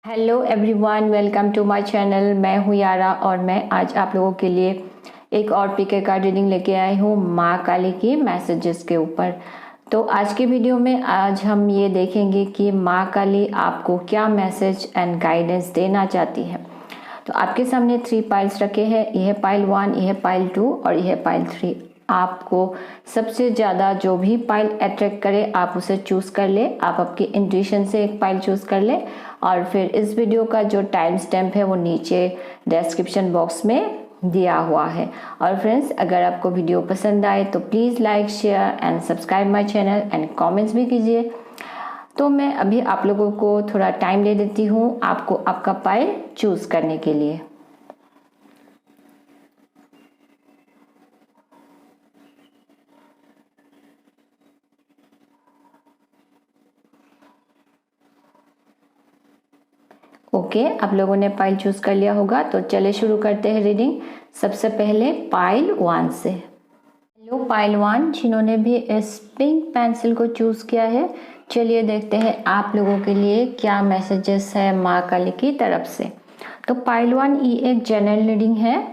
Hello everyone, welcome to my channel. मैं हूँ यारा और मैं आज आप लोगों के लिए एक और पीके कार्ड रीडिंग लेके आई हूँ माँ काली की मैसेजेस के ऊपर। तो आज की वीडियो में आज हम ये देखेंगे कि माँ काली आपको क्या मैसेज एंड गाइडेंस देना चाहती है। तो आपके सामने 3 पाइल्स रखे हैं, यह पाइल 1, यह पाइल 2 और यह पाइल 3। आपको सबसे ज़्यादा जो भी पाइल अट्रैक्ट करे आप उसे चूज़ कर ले। आप आपकी इंट्यूशन से एक पाइल चूज़ कर ले और फिर इस वीडियो का जो टाइम स्टैम्प है वो नीचे डिस्क्रिप्शन बॉक्स में दिया हुआ है। और फ्रेंड्स, अगर आपको वीडियो पसंद आए तो please like, share and subscribe my channel and comments भी कीजिए। तो मैं अभी आप लोगों को थोड़ा टाइम दे देती हूँ आपको आपका पाइल चूज़ करने के लिए। ओके, आप लोगों ने पाइल चूज कर लिया होगा, तो चले शुरू करते हैं रीडिंग। सबसे पहले पाइल 1 से। हेलो पाइल 1, जिन्होंने भी इस पिंक पेंसिल को चूज किया है, चलिए देखते हैं आप लोगों के लिए क्या मैसेजेस है माँ काली की तरफ से। तो पाइल 1 ये एक जनरल रीडिंग है,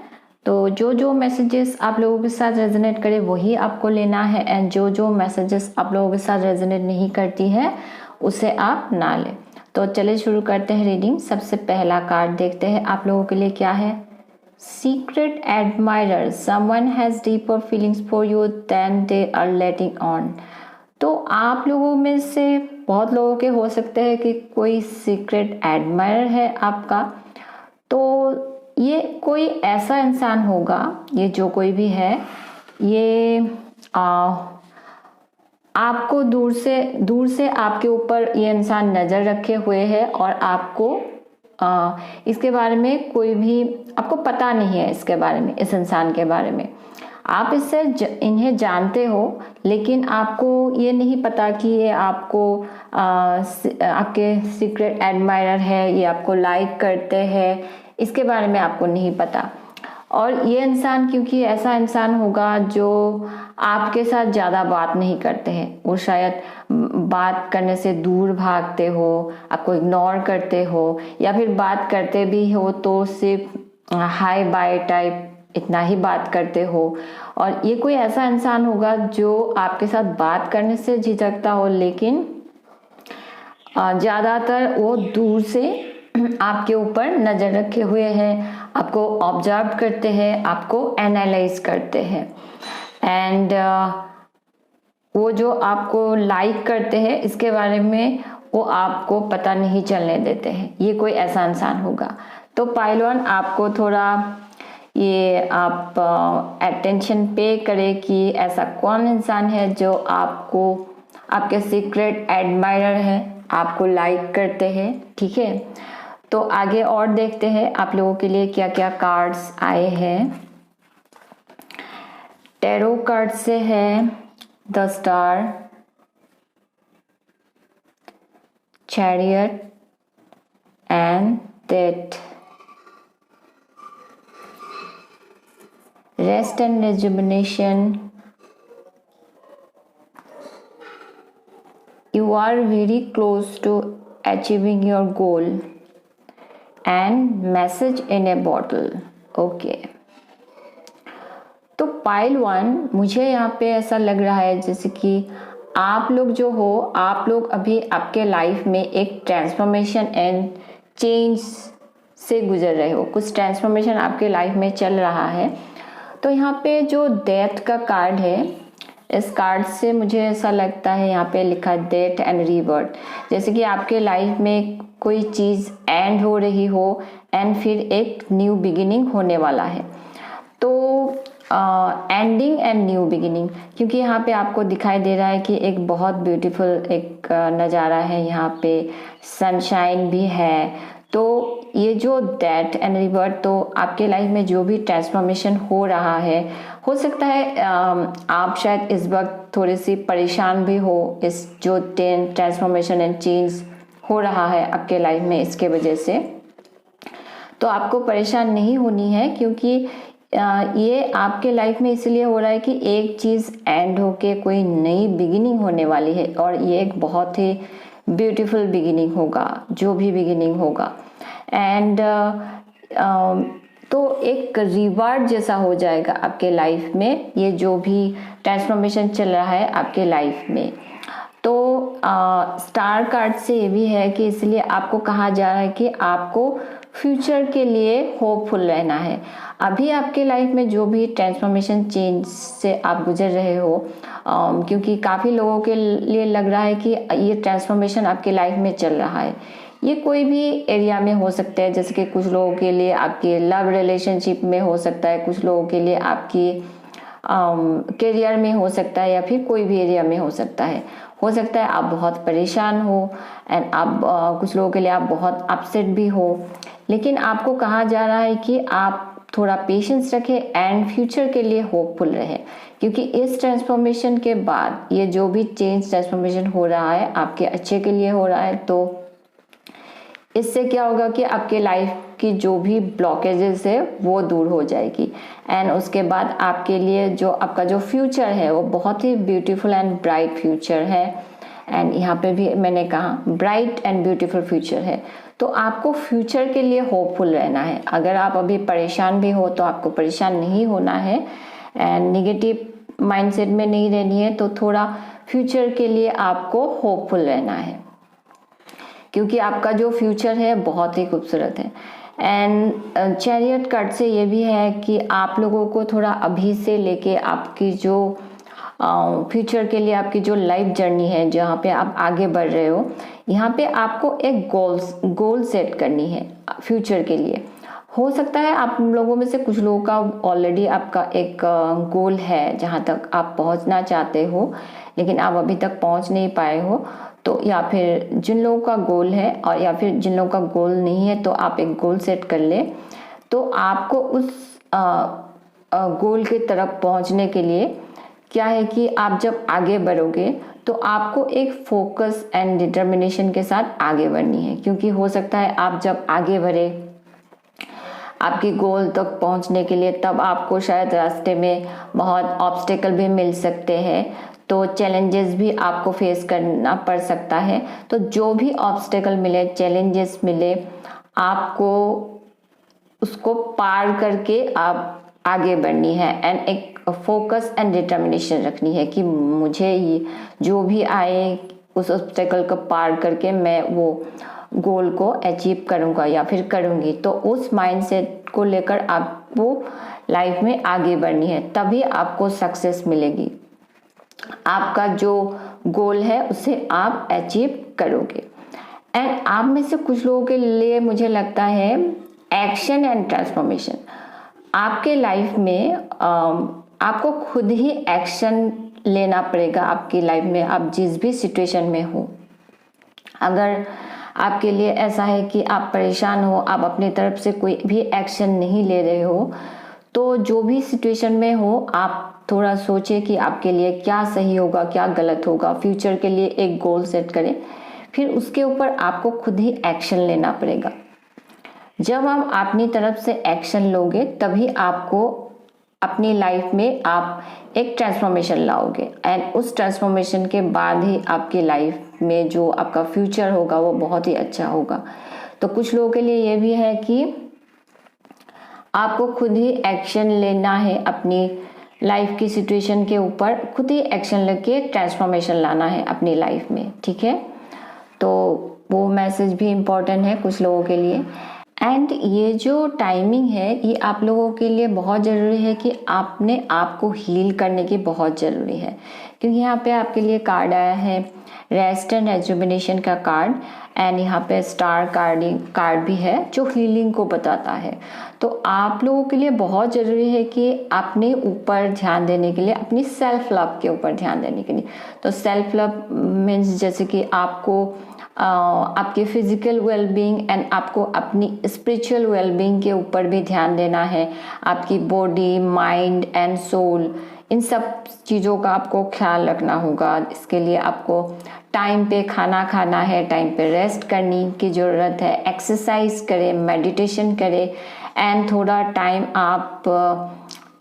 तो जो जो मैसेजेस आप लोगों के साथ रेजोनेट करे वही आपको लेना है एंड जो जो मैसेजेस आप लोगों के साथ रेजोनेट नहीं करती है उसे आप ना लें। तो चलिए शुरू करते हैं रीडिंग। सबसे पहला कार्ड देखते हैं आप लोगों के लिए क्या है। Secret admirer, someone has deeper feelings for you then they are letting on. तो आप लोगों में से बहुत लोगों के हो सकते हैं कि कोई सीक्रेट एडमायरर है आपका। तो ये कोई ऐसा इंसान होगा, ये जो कोई भी है, ये आपको दूर से आपके ऊपर ये इंसान नज़र रखे हुए है और आपको इसके बारे में कोई भी आपको पता नहीं है इसके बारे में, इस इंसान के बारे में। आप इससे इन्हें जानते हो लेकिन आपको ये नहीं पता कि ये आपको आपके सीक्रेट एडमायरर है, ये आपको लाइक करते हैं, इसके बारे में आपको नहीं पता। और ये इंसान क्योंकि ऐसा इंसान होगा जो आपके साथ ज़्यादा बात नहीं करते हैं, वो शायद बात करने से दूर भागते हो, आपको इग्नोर करते हो, या फिर बात करते भी हो तो सिर्फ हाय बाय टाइप इतना ही बात करते हो। और ये कोई ऐसा इंसान होगा जो आपके साथ बात करने से झिझकता हो, लेकिन ज़्यादातर वो दूर से आपके ऊपर नज़र रखे हुए हैं, आपको ऑब्जर्व करते हैं, आपको एनालाइज करते हैं एंड वो जो आपको लाइक करते हैं इसके बारे में वो आपको पता नहीं चलने देते हैं। ये कोई ऐसा इंसान होगा। तो पाइल 1 आपको थोड़ा ये आप अटेंशन पे करें कि ऐसा कौन इंसान है जो आपको आपके सीक्रेट एडमायरर है, आपको लाइक करते हैं। ठीक है, तो आगे और देखते हैं आप लोगों के लिए क्या क्या कार्ड्स आए हैं। टैरो कार्ड से है the star, chariot and death, rest and rejuvenation, you are very close to achieving your goal and message in a bottle। Okay, तो पाइल 1 मुझे यहाँ पे ऐसा लग रहा है जैसे कि आप लोग जो हो, आप लोग अभी आपके लाइफ में एक ट्रांसफॉर्मेशन एंड चेंज से गुजर रहे हो, कुछ ट्रांसफॉर्मेशन आपके लाइफ में चल रहा है। तो यहाँ पे जो डेथ का कार्ड है, इस कार्ड से मुझे ऐसा लगता है यहाँ पे लिखा डेथ एंड रीबर्थ, जैसे कि आपके लाइफ में कोई चीज़ एंड हो रही हो एंड फिर एक न्यू बिगिनिंग होने वाला है। तो एंडिंग एंड न्यू बिगिनिंग, क्योंकि यहाँ पे आपको दिखाई दे रहा है कि एक बहुत ब्यूटीफुल एक नज़ारा है, यहाँ पे सनशाइन भी है। तो ये जो डेथ एंड रिबर्थ, तो आपके लाइफ में जो भी ट्रांसफॉर्मेशन हो रहा है, हो सकता है आप शायद इस वक्त थोड़ी सी परेशान भी हो इस जो ट्रांसफॉर्मेशन एंड चेंज हो रहा है आपके लाइफ में, इसके वजह से। तो आपको परेशान नहीं होनी है, क्योंकि ये आपके लाइफ में इसलिए हो रहा है कि एक चीज़ एंड होके कोई नई बिगिनिंग होने वाली है और ये एक बहुत ही ब्यूटीफुल बिगिनिंग होगा, जो भी बिगिनिंग होगा। एंड तो एक रिवार्ड जैसा हो जाएगा आपके लाइफ में, ये जो भी ट्रांसफॉर्मेशन चल रहा है आपके लाइफ में। तो स्टार कार्ड से ये भी है कि इसलिए आपको कहा जा रहा है कि आपको फ्यूचर के लिए होपफुल रहना है। अभी आपके लाइफ में जो भी ट्रांसफॉर्मेशन चेंज से आप गुजर रहे हो, क्योंकि काफ़ी लोगों के लिए लग रहा है कि ये ट्रांसफॉर्मेशन आपके लाइफ में चल रहा है। ये कोई भी एरिया में हो सकता है, जैसे कि कुछ लोगों के लिए आपके लव रिलेशनशिप में हो सकता है, कुछ लोगों के लिए आपकी करियर में हो सकता है, या फिर कोई भी एरिया में हो सकता है। हो सकता है आप बहुत परेशान हो एंड आप कुछ लोगों के लिए आप बहुत अपसेट भी हो, लेकिन आपको कहा जा रहा है कि आप थोड़ा पेशेंस रखें एंड फ्यूचर के लिए होपफुल रहे, क्योंकि इस ट्रांसफॉर्मेशन के बाद ये जो भी चेंज ट्रांसफॉर्मेशन हो रहा है आपके अच्छे के लिए हो रहा है। तो इससे क्या होगा कि आपके लाइफ की जो भी ब्लॉकेजेस है वो दूर हो जाएगी एंड उसके बाद आपके लिए जो आपका जो फ्यूचर है वो बहुत ही ब्यूटीफुल एंड ब्राइट फ्यूचर है। एंड यहाँ पे भी मैंने कहा ब्राइट एंड ब्यूटीफुल फ्यूचर है, तो आपको फ्यूचर के लिए होपफुल रहना है। अगर आप अभी परेशान भी हो तो आपको परेशान नहीं होना है एंड निगेटिव माइंडसेट में नहीं रहनी है, तो थोड़ा फ्यूचर के लिए आपको होपफुल रहना है, क्योंकि आपका जो फ्यूचर है बहुत ही खूबसूरत है। एंड चैरियट कार्ड से ये भी है कि आप लोगों को थोड़ा अभी से लेके आपकी जो फ्यूचर के लिए आपकी जो लाइफ जर्नी है, जहाँ पे आप आगे बढ़ रहे हो, यहाँ पे आपको एक गोल सेट करनी है फ्यूचर के लिए। हो सकता है आप लोगों में से कुछ लोगों का ऑलरेडी आपका एक गोल है जहाँ तक आप पहुँचना चाहते हो, लेकिन आप अभी तक पहुँच नहीं पाए हो। तो या फिर जिन लोगों का गोल है और या फिर जिन लोगों का गोल नहीं है, तो आप एक गोल सेट कर ले। तो आपको उस गोल की तरफ पहुंचने के लिए क्या है कि आप जब आगे बढ़ोगे तो आपको एक फोकस एंड डिटर्मिनेशन के साथ आगे बढ़नी है, क्योंकि हो सकता है आप जब आगे बढ़े आपकी गोल तक पहुंचने के लिए, तब आपको शायद रास्ते में बहुत ऑब्स्टेकल भी मिल सकते हैं, तो चैलेंजेस भी आपको फेस करना पड़ सकता है। तो जो भी ऑब्स्टेकल मिले, चैलेंजेस मिले, आपको उसको पार करके आप आगे बढ़नी है एंड एक फोकस एंड डिटर्मिनेशन रखनी है कि मुझे ये जो भी आए उस ऑब्स्टेकल को पार करके मैं वो गोल को अचीव करूंगा या फिर करूंगी। तो उस माइंडसेट को लेकर आपको लाइफ में आगे बढ़नी है, तभी आपको सक्सेस मिलेगी। आपका जो गोल है उसे आप अचीव करोगे। एंड आप में से कुछ लोगों के लिए मुझे लगता है एक्शन एंड ट्रांसफॉर्मेशन आपके लाइफ में आपको खुद ही एक्शन लेना पड़ेगा आपकी लाइफ में, आप जिस भी सिचुएशन में हो। अगर आपके लिए ऐसा है कि आप परेशान हो, आप अपनी तरफ से कोई भी एक्शन नहीं ले रहे हो, तो जो भी सिचुएशन में हो आप थोड़ा सोचिए कि आपके लिए क्या सही होगा, क्या गलत होगा। फ्यूचर के लिए एक गोल सेट करें, फिर उसके ऊपर आपको खुद ही एक्शन लेना पड़ेगा। जब आप अपनी तरफ से एक्शन लोगे तभी आपको अपनी लाइफ में आप एक ट्रांसफॉर्मेशन लाओगे एंड उस ट्रांसफॉर्मेशन के बाद ही आपकी लाइफ में जो आपका फ्यूचर होगा वो बहुत ही अच्छा होगा। तो कुछ लोगों के लिए ये भी है कि आपको खुद ही एक्शन लेना है अपनी लाइफ की सिचुएशन के ऊपर, खुद ही एक्शन लेके ट्रांसफॉर्मेशन लाना है अपनी लाइफ में, ठीक है। तो वो मैसेज भी इम्पोर्टेंट है कुछ लोगों के लिए। एंड ये जो टाइमिंग है ये आप लोगों के लिए बहुत ज़रूरी है कि आपने आपको हील करने की बहुत ज़रूरी है, क्योंकि यहाँ पे आपके लिए कार्ड आया है रेस्ट एंड रेजुविनेशन का कार्ड एंड यहाँ पे स्टार कार्ड भी है जो हीलिंग को बताता है। तो आप लोगों के लिए बहुत ज़रूरी है कि अपने ऊपर ध्यान देने के लिए, अपनी सेल्फ लव के ऊपर ध्यान देने के लिए। तो सेल्फ लव मीन्स जैसे कि आपको आपके फिजिकल वेलबींग एंड आपको अपनी स्पिरिचुअल वेलबींग के ऊपर भी ध्यान देना है। आपकी बॉडी, माइंड एंड सोल, इन सब चीज़ों का आपको ख्याल रखना होगा। इसके लिए आपको टाइम पे खाना खाना है, टाइम पे रेस्ट करने की ज़रूरत है, एक्सरसाइज करें, मेडिटेशन करें एंड थोड़ा टाइम आप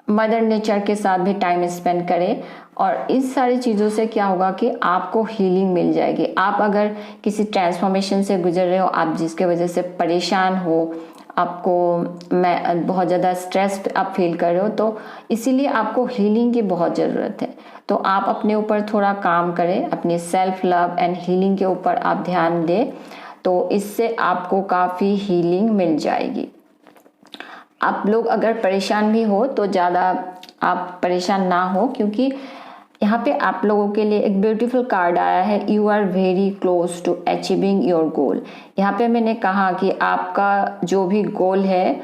मदर नेचर के साथ भी टाइम स्पेंड करें और इस सारी चीज़ों से क्या होगा कि आपको हीलिंग मिल जाएगी। आप अगर किसी ट्रांसफॉर्मेशन से गुजर रहे हो, आप जिसके वजह से परेशान हो, आपको बहुत ज़्यादा स्ट्रेस आप फील कर रहे हो, तो इसीलिए आपको हीलिंग की बहुत ज़रूरत है। तो आप अपने ऊपर थोड़ा काम करें, अपनी सेल्फ लव एंड हीलिंग के ऊपर आप ध्यान दें, तो इससे आपको काफ़ी हीलिंग मिल जाएगी। आप लोग अगर परेशान भी हो तो ज़्यादा आप परेशान ना हो, क्योंकि यहाँ पे आप लोगों के लिए एक ब्यूटीफुल कार्ड आया है, you are very close to achieving your goal. यहाँ पे मैंने कहा कि आपका जो भी गोल है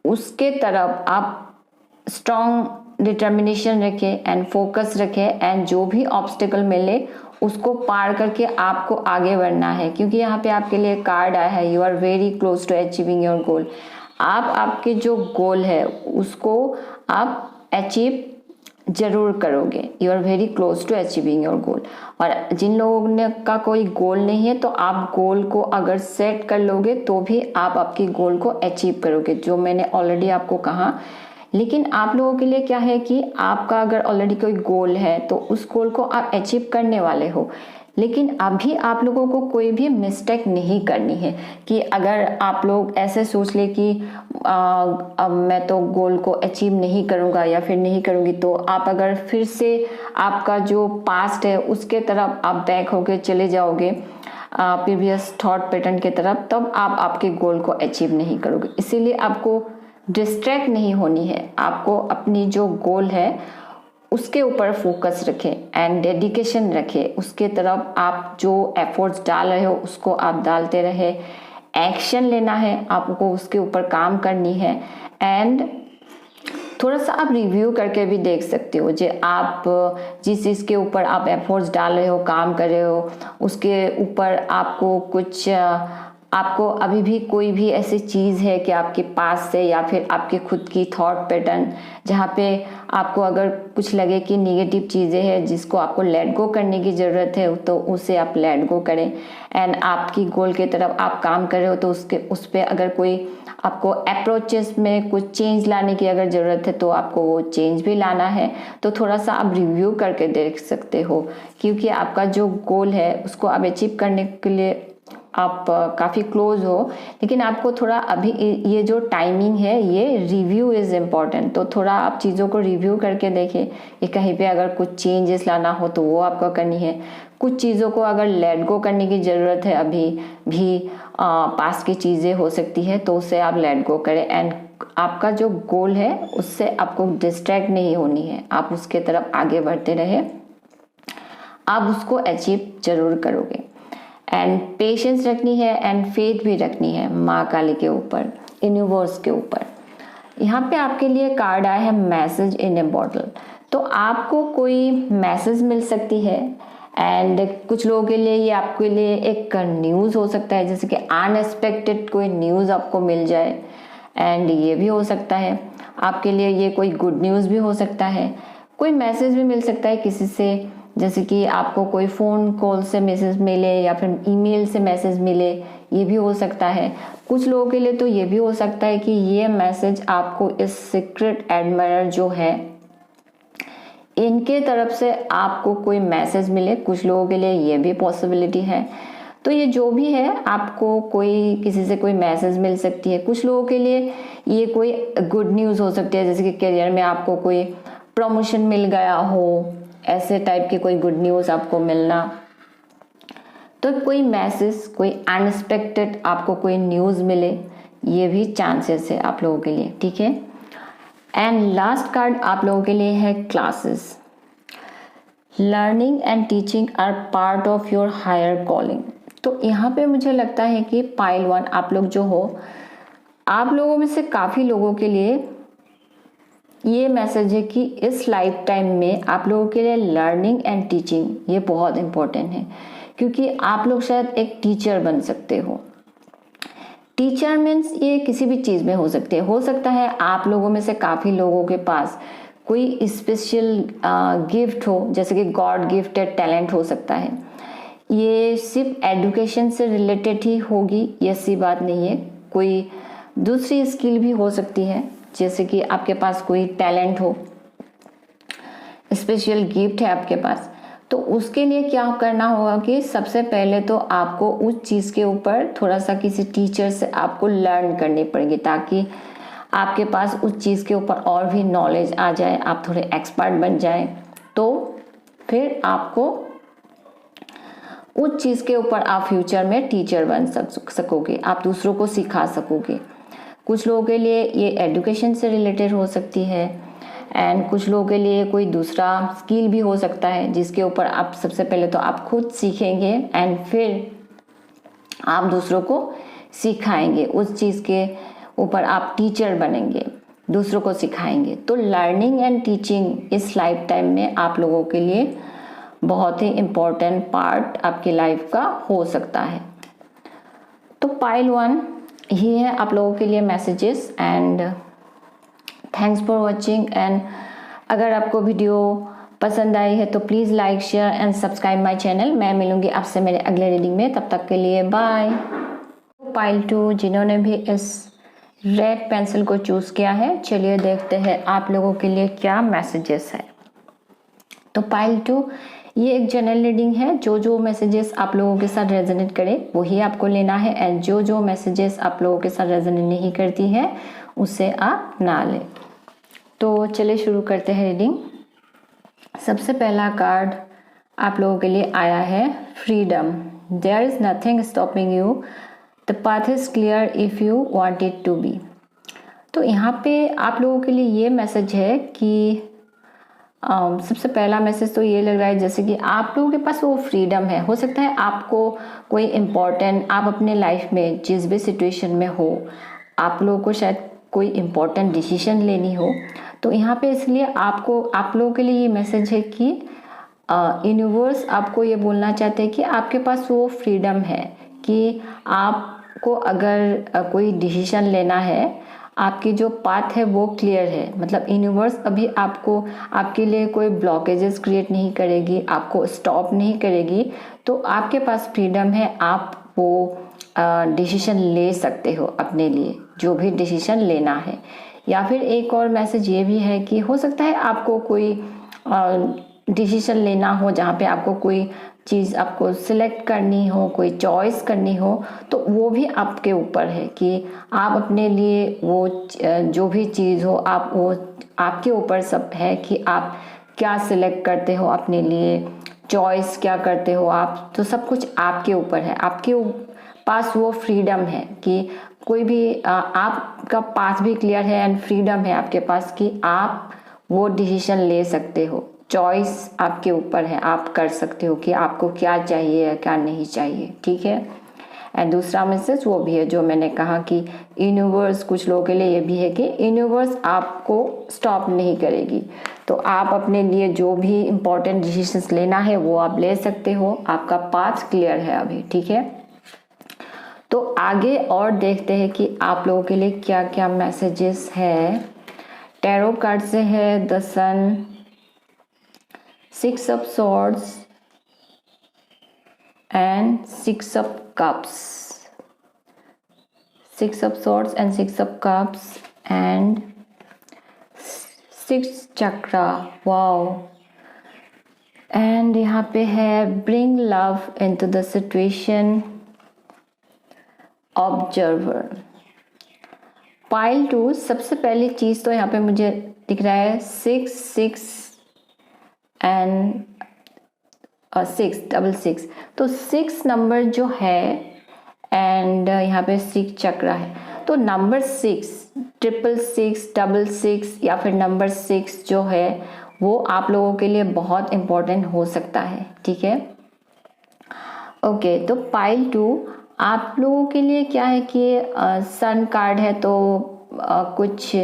उसके तरफ आप स्ट्रॉन्ग डिटर्मिनेशन रखें एंड फोकस रखें, एंड जो भी ऑब्स्टिकल मिले उसको पार करके आपको आगे बढ़ना है। क्योंकि यहाँ पे आपके लिए कार्ड आया है, you are very close to achieving your goal. आप आपके जो गोल है उसको आप अचीव जरूर करोगे। You are very close to achieving your goal. और जिन लोगों ने का कोई गोल नहीं है, तो आप गोल को अगर सेट कर लोगे तो भी आप आपकी गोल को अचीव करोगे, जो मैंने ऑलरेडी आपको कहा। लेकिन आप लोगों के लिए क्या है कि आपका अगर ऑलरेडी कोई गोल है तो उस गोल को आप अचीव करने वाले हो, लेकिन अभी आप लोगों को कोई भी मिस्टेक नहीं करनी है। कि अगर आप लोग ऐसे सोच ले कि अब मैं तो गोल को अचीव नहीं करूँगा या फिर नहीं करूँगी, तो आप अगर फिर से आपका जो पास्ट है उसके तरफ आप बैक होके चले जाओगे, प्रीवियस थॉट पैटर्न के तरफ, तब आप आपके गोल को अचीव नहीं करोगे। इसीलिए आपको डिस्ट्रैक्ट नहीं होनी है। आपको अपनी जो गोल है उसके ऊपर फोकस रखें एंड डेडिकेशन रखें, उसके तरफ आप जो एफर्ट्स डाल रहे हो उसको आप डालते रहे। एक्शन लेना है, आपको उसके ऊपर काम करनी है, एंड थोड़ा सा आप रिव्यू करके भी देख सकते हो जो आप जिस चीज़ के ऊपर आप एफर्ट्स डाल रहे हो, काम कर रहे हो, उसके ऊपर आपको कुछ आपको अभी भी कोई भी ऐसी चीज़ है कि आपके पास से या फिर आपके खुद की थॉट पैटर्न जहाँ पे आपको अगर कुछ लगे कि नेगेटिव चीज़ें हैं जिसको आपको लेट गो करने की ज़रूरत है, तो उसे आप लेट गो करें। एंड आपकी गोल की तरफ आप काम कर रहे हो तो उस पर अगर कोई आपको अप्रोचेस में कुछ चेंज लाने की अगर ज़रूरत है तो आपको वो चेंज भी लाना है। तो थोड़ा सा आप रिव्यू करके देख सकते हो, क्योंकि आपका जो गोल है उसको आप अचीव करने के लिए आप काफ़ी क्लोज हो, लेकिन आपको थोड़ा अभी ये जो टाइमिंग है ये रिव्यू इज़ इम्पॉर्टेंट। तो थोड़ा आप चीज़ों को रिव्यू करके देखें कि कहीं पे अगर कुछ चेंजेस लाना हो तो वो आपको करनी है। कुछ चीज़ों को अगर लेट गो करने की ज़रूरत है, अभी भी पास्ट की चीज़ें हो सकती है तो उससे आप लेट गो करें। एंड आपका जो गोल है उससे आपको डिस्ट्रैक्ट नहीं होनी है, आप उसके तरफ आगे बढ़ते रहे, आप उसको अचीव जरूर करोगे। एंड पेशेंस रखनी है एंड फेथ भी रखनी है माँ काली के ऊपर, यूनिवर्स के ऊपर। यहाँ पे आपके लिए कार्ड आया है मैसेज इन ए बॉटल। तो आपको कोई मैसेज मिल सकती है, एंड कुछ लोगों के लिए ये आपके लिए एक न्यूज़ हो सकता है, जैसे कि अनएक्सपेक्टेड कोई न्यूज़ आपको मिल जाए। एंड ये भी हो सकता है आपके लिए ये कोई गुड न्यूज़ भी हो सकता है। कोई मैसेज भी मिल सकता है किसी से, जैसे कि आपको कोई फ़ोन कॉल से मैसेज मिले या फिर ईमेल से मैसेज मिले, ये भी हो सकता है। कुछ लोगों के लिए तो ये भी हो सकता है कि ये मैसेज आपको इस सीक्रेट एडमायरर जो है इनके तरफ से आपको कोई मैसेज मिले। कुछ लोगों के लिए ये भी पॉसिबिलिटी है। तो ये जो भी है, आपको कोई किसी से कोई मैसेज मिल सकती है। कुछ लोगों के लिए ये कोई गुड न्यूज़ हो सकती है, जैसे कि करियर में आपको कोई प्रमोशन मिल गया हो, ऐसे टाइप की कोई गुड न्यूज़ आपको मिलना। तो कोई मैसेज, कोई अनएक्सपेक्टेड आपको कोई न्यूज़ मिले, ये भी चांसेस है आप लोगों के लिए, ठीक है। एंड लास्ट कार्ड आप लोगों के लिए है classes. Learning and teaching are part of your higher calling. तो यहाँ पे मुझे लगता है कि पाइल 1 आप लोग जो हो, आप लोगों में से काफ़ी लोगों के लिए ये मैसेज है कि इस लाइफ टाइम में आप लोगों के लिए लर्निंग एंड टीचिंग ये बहुत इम्पोर्टेंट है, क्योंकि आप लोग शायद एक टीचर बन सकते हो। टीचर मीन्स ये किसी भी चीज़ में हो सकते हैं। हो सकता है आप लोगों में से काफ़ी लोगों के पास कोई स्पेशल गिफ्ट हो, जैसे कि गॉड गिफ्टेड टैलेंट हो सकता है। ये सिर्फ एजुकेशन से रिलेटेड ही होगी, ये ऐसी बात नहीं है। कोई दूसरी स्किल भी हो सकती है, जैसे कि आपके पास कोई टैलेंट हो, स्पेशल गिफ्ट है आपके पास, तो उसके लिए क्या करना होगा कि सबसे पहले तो आपको उस चीज़ के ऊपर थोड़ा सा किसी टीचर से आपको लर्न करनी पड़ेगी, ताकि आपके पास उस चीज़ के ऊपर और भी नॉलेज आ जाए, आप थोड़े एक्सपर्ट बन जाए। तो फिर आपको उस चीज़ के ऊपर आप फ्यूचर में टीचर बन सकोगे, आप दूसरों को सिखा सकोगे। कुछ लोगों के लिए ये एजुकेशन से रिलेटेड हो सकती है, एंड कुछ लोगों के लिए कोई दूसरा स्किल भी हो सकता है, जिसके ऊपर आप सबसे पहले तो आप खुद सीखेंगे एंड फिर आप दूसरों को सिखाएंगे। उस चीज़ के ऊपर आप टीचर बनेंगे, दूसरों को सिखाएंगे। तो लर्निंग एंड टीचिंग इस लाइफ टाइम में आप लोगों के लिए बहुत ही इम्पोर्टेंट पार्ट आपकी लाइफ का हो सकता है। तो पाइल 1 ये है आप लोगों के लिए messages, and thanks for watching. And अगर आपको वीडियो पसंद आई है तो please like, share and subscribe my channel. मैं मिलूंगी आपसे मेरे अगले रीडिंग में, तब तक के लिए बाय। पाइल 2 जिन्होंने भी इस रेड पेंसिल को चूज़ किया है, चलिए देखते हैं आप लोगों के लिए क्या मैसेजेस है। तो पाइल 2 ये एक जनरल रीडिंग है, जो मैसेजेस आप लोगों के साथ रेजोनेट करे वही आपको लेना है, एंड जो मैसेजेस आप लोगों के साथ रेजोनेट नहीं करती है उसे आप ना लें। तो चलिए शुरू करते हैं रीडिंग। सबसे पहला कार्ड आप लोगों के लिए आया है freedom. There is nothing stopping you, the path is clear if you want it to be. तो यहाँ पे आप लोगों के लिए ये मैसेज है कि सबसे पहला मैसेज तो ये लग रहा है जैसे कि आप लोगों के पास वो फ्रीडम है। हो सकता है आपको कोई इम्पोर्टेंट, आप अपने लाइफ में जिस भी सिचुएशन में हो, आप लोगों को शायद कोई इम्पोर्टेंट डिसीजन लेनी हो, तो यहाँ पे इसलिए आप लोगों के लिए ये मैसेज है कि यूनिवर्स आपको ये बोलना चाहते हैं कि आपके पास वो फ्रीडम है कि आपको अगर कोई डिसीजन लेना है, आपकी जो पाथ है वो क्लियर है। मतलब यूनिवर्स अभी आपके लिए कोई ब्लॉकेजेस क्रिएट नहीं करेगी, आपको स्टॉप नहीं करेगी। तो आपके पास फ्रीडम है, आप वो डिसीजन ले सकते हो अपने लिए, जो भी डिसीजन लेना है। या फिर एक और मैसेज ये भी है कि हो सकता है आपको कोई डिसीजन लेना हो जहाँ पे आपको कोई चीज़ आपको सिलेक्ट करनी हो, कोई चॉइस करनी हो, तो वो भी आपके ऊपर है कि आप अपने लिए वो जो भी चीज़ हो, आप वो आपके ऊपर सब है कि आप क्या सिलेक्ट करते हो अपने लिए, चॉइस क्या करते हो आप, तो सब कुछ आपके ऊपर है। आपके पास वो फ्रीडम है कि कोई भी आपका पाथ भी क्लियर है एंड फ्रीडम है आपके पास कि आप वो डिसीजन ले सकते हो। चॉइस आपके ऊपर है, आप कर सकते हो कि आपको क्या चाहिए या क्या नहीं चाहिए, ठीक है। एंड दूसरा मैसेज वो भी है जो मैंने कहा कि यूनिवर्स, कुछ लोगों के लिए ये भी है कि यूनिवर्स आपको स्टॉप नहीं करेगी। तो आप अपने लिए जो भी इम्पोर्टेंट डिसीजंस लेना है वो आप ले सकते हो, आपका पाथ क्लियर है अभी, ठीक है। तो आगे और देखते हैं कि आप लोगों के लिए क्या क्या मैसेजेस है। टैरो कार्ड से है the sun, 6 of swords and 6 of cups, 6 of swords and 6 of cups and 6 chakra, wow। And यहाँ पे है bring love into the situation, observer। Pile 2 सबसे पहली चीज़ तो यहाँ पे मुझे दिख रहा है 6 एंड 6 तो 6 नंबर जो है एंड यहाँ पे 6 चक्र है। तो नंबर 6, 666 या फिर नंबर 6 जो है वो आप लोगों के लिए बहुत इम्पोर्टेंट हो सकता है, ठीक है। ओके, तो पाइल 2 आप लोगों के लिए क्या है कि सन कार्ड है, तो कुछ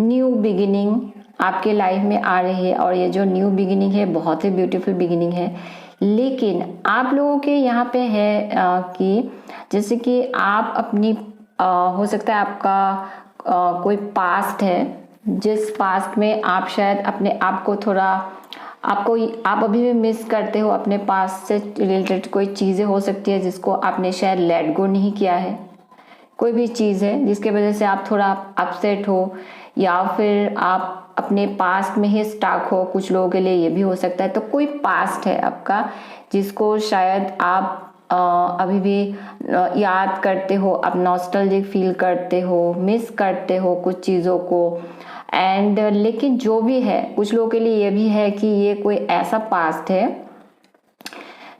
न्यू बिगिनिंग आपके लाइफ में आ रही है, और ये जो न्यू बिगिनिंग है बहुत ही ब्यूटीफुल बिगिनिंग है। लेकिन आप लोगों के यहाँ पे है कि जैसे कि आप अपनी हो सकता है आपका कोई पास्ट है, जिस पास्ट में आप शायद अपने आप को थोड़ा आप अभी भी मिस करते हो, अपने पास्ट से रिलेटेड कोई चीज़ें हो सकती है जिसको आपने शायद लेट गो नहीं किया है। कोई भी चीज़ है जिसके वजह से आप थोड़ा अपसेट हो, या फिर आप अपने पास्ट में ही स्टक हो, कुछ लोगों के लिए ये भी हो सकता है। तो कोई पास्ट है आपका जिसको शायद आप अभी भी याद करते हो, आप नॉस्टैल्जिक फील करते हो, मिस करते हो कुछ चीज़ों को। एंड लेकिन जो भी है, कुछ लोगों के लिए ये भी है कि ये कोई ऐसा पास्ट है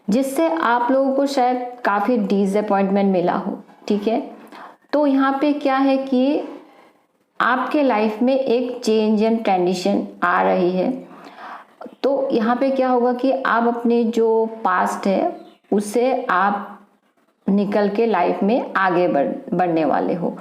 जिससे आप लोगों को शायद काफ़ी डिसअपॉइंटमेंट मिला हो, ठीक है। तो यहाँ पे क्या है कि आपके लाइफ में एक चेंज एंड ट्रांजिशन आ रही है। तो यहाँ पे क्या होगा कि आप अपने जो पास्ट है उससे आप निकल के लाइफ में आगे बढ़ने वाले हो।